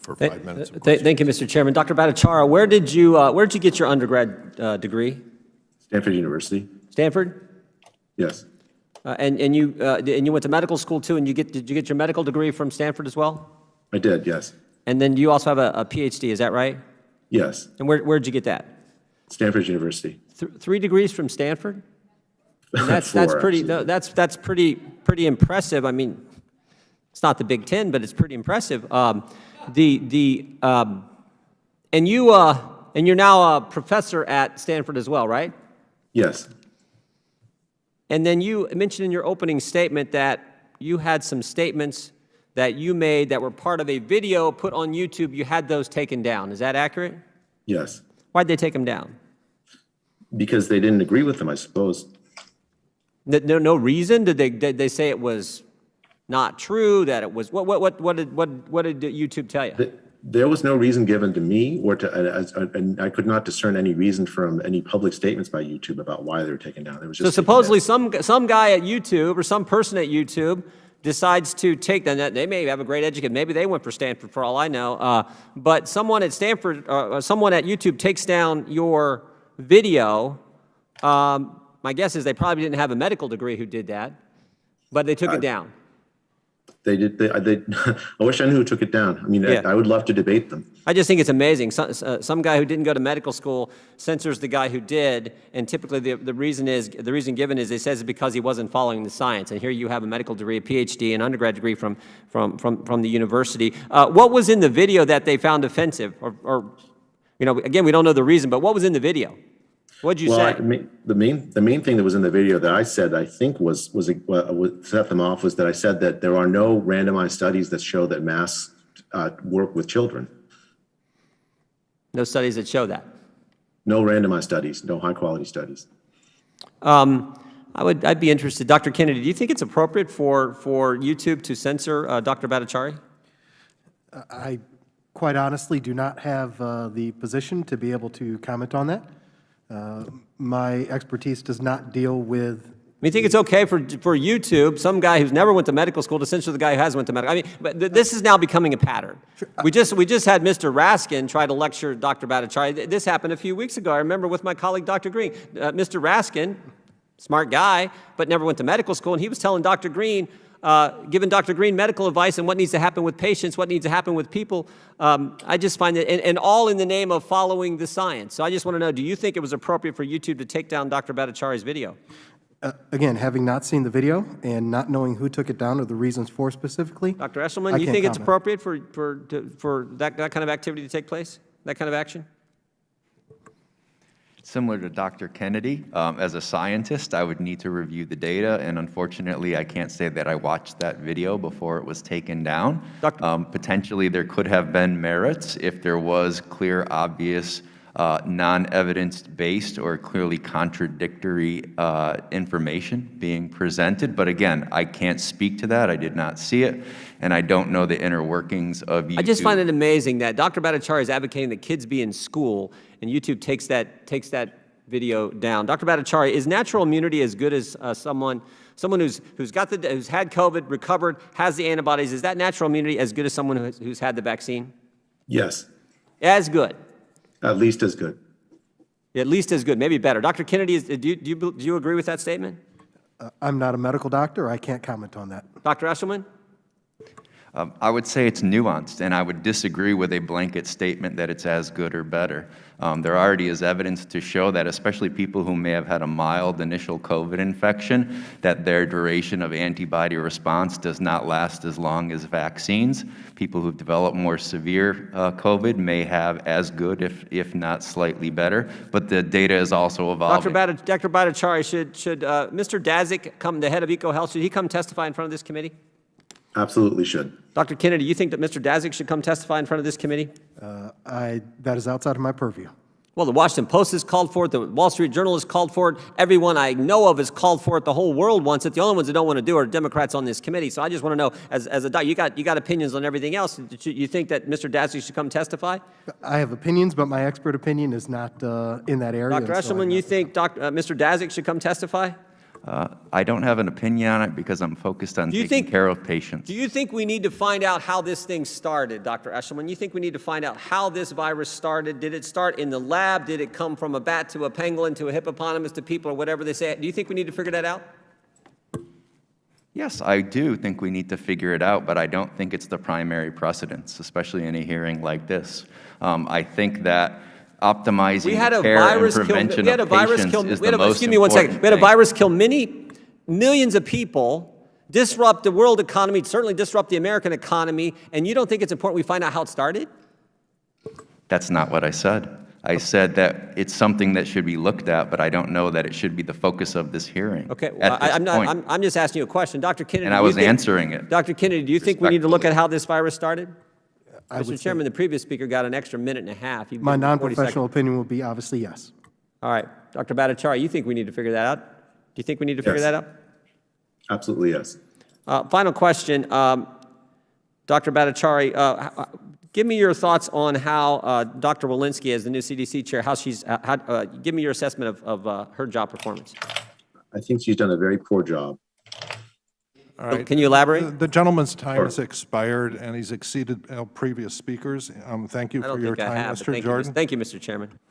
For 5 minutes. Thank you, Mr. Chairman. Dr. Bhattacharya, where did you get your undergrad degree? Stanford University. Stanford? Yes. And you went to medical school too, and did you get your medical degree from Stanford as well? I did, yes. And then you also have a PhD, is that right? Yes. And where did you get that? Stanford University. 3 degrees from Stanford? And that's Four, pretty. actually. That's pretty impressive. I mean, it's not the Big Ten, but it's pretty impressive. And you're now a professor at Stanford as well, right? Yes. And then you mentioned in your opening statement that you had some statements that you made that were part of a video put on YouTube. You had those taken down. Is that accurate? Yes. Why'd they take them down? Because they didn't agree with them, I suppose. No reason? Did they say it was not true? That it was what did YouTube tell you? There was no reason given to me, and I could not discern any reason from any public statements by YouTube about why they were taken down. It was just So supposedly some guy at YouTube or some person at YouTube decides to take them. They may have a great education. Maybe they went for Stanford for all I know. But someone at Stanford, someone at YouTube takes down your video. My guess is they probably didn't have a medical degree who did that, but they took it down. They did. I wish I knew who took it down. I mean, Yeah. I would love to debate them. I just think it's amazing. Some guy who didn't go to medical school censors the guy who did, and typically the reason given is they says it's because he wasn't following the science. And here you have a medical degree, a PhD, an undergrad degree from the university. What was in the video that they found offensive, or again, we don't know the reason, but what was in the video? What did you say? The main thing that was in the video that I said, I think was set them off, was that I said that there are no randomized studies that show that masks work with children. No studies that show that. No randomized studies, no high quality studies. I'd be interested. Dr. Kennedy, do you think it's appropriate for YouTube to censor Dr. Bhattacharya? I quite honestly do not have the position to be able to comment on that. My expertise does not deal with. You think it's okay for YouTube, some guy who's never went to medical school, to censor the guy who has went to medical? I mean, but this is now becoming a pattern. We just had Mr. Raskin try to lecture Dr. Bhattacharya. This happened a few weeks ago. I remember with my colleague Dr. Green. Mr. Raskin, smart guy, but never went to medical school, and he was telling Dr. Green, giving Dr. Green medical advice on what needs to happen with patients, what needs to happen with people. I just find that, and all in the name of following the science. So I just want to know, do you think it was appropriate for YouTube to take down Dr. Bhattacharya's video? Again, having not seen the video and not knowing who took it down or the reasons for specifically. Dr. Eshelman, you think it's appropriate for that kind of activity to take place, that kind of action? Similar to Dr. Kennedy, as a scientist, I would need to review the data, and unfortunately, I can't say that I watched that video before it was taken down. Potentially, there could have been merits if there was clear, obvious, non-evidence-based or clearly contradictory information being presented. But again, I can't speak to that. I did not see it, and I don't know the inner workings of YouTube. I just find it amazing that Dr. Bhattacharya is advocating that kids be in school, and YouTube takes that video down. Dr. Bhattacharya, is natural immunity as good as someone who's had COVID, recovered, has the antibodies? Is that natural immunity as good as someone who's had the vaccine? Yes. As good. At least as good. At least as good, maybe better. Dr. Kennedy, do you agree with that statement? I'm not a medical doctor. I can't comment on that. Dr. Eshelman? I would say it's nuanced, and I would disagree with a blanket statement that it's as good or better. There already is evidence to show that, especially people who may have had a mild initial COVID infection, that their duration of antibody response does not last as long as vaccines. People who've developed more severe COVID may have as good, if not slightly better, but the data is also evolving. Dr. Bhattacharya, should Mr. Dazik, the head of EcoHealth, should he come testify in front of this committee? Absolutely should. Dr. Kennedy, you think that Mr. Dazik should come testify in front of this committee? That is outside of my purview. Well, the Washington Post has called for it. The Wall Street Journal has called for it. Everyone I know of has called for it. The whole world wants it. The only ones that don't want to do it are Democrats on this committee. So I just want to know, as a doc, you got opinions on everything else. You think that Mr. Dazik should come testify? I have opinions, but my expert opinion is not in that area. Dr. Eshelman, you think Mr. Dazik should come testify? I don't have an opinion on it because I'm focused on taking care of patients. Do you think we need to find out how this thing started, Dr. Eshelman? You think we need to find out how this virus started? Did it start in the lab? Did it come from a bat to a pangolin to a hippopotamus to people or whatever they say? Do you think we need to figure that out? Yes, I do think we need to figure it out, but I don't think it's the primary precedence, especially in a hearing like this. I think that optimizing the care and prevention of patients is the most excuse me one second. important We had a thing. virus kill millions of people, disrupt the world economy, certainly disrupt the American economy, and you don't think it's important we find out how it started? That's not what I said. I said that it's something that should be looked at, but I don't know that it should be the focus of this hearing. Okay, well, at this point. I'm just asking you a question. Dr. Kennedy, And I was answering it. Dr. Kennedy, do you think we need to look at how this virus started? Mr. Chairman, the previous speaker got an extra minute and a half. My non-professional opinion would be obviously yes. All right. Dr. Bhattacharya, you think we need to figure that out? Do you think we need to figure Yes. that out? Absolutely, yes. Final question. Dr. Bhattacharya, give me your thoughts on how Dr. Walensky, as the new CDC chair, give me your assessment of her job performance. I think she's done a very poor job. All right. Can you elaborate? The gentleman's time Sure. has expired, and he's exceeded previous speakers. Thank you I for don't your think I time, have, but Mr. Jordan. thank you, Mr. Chairman.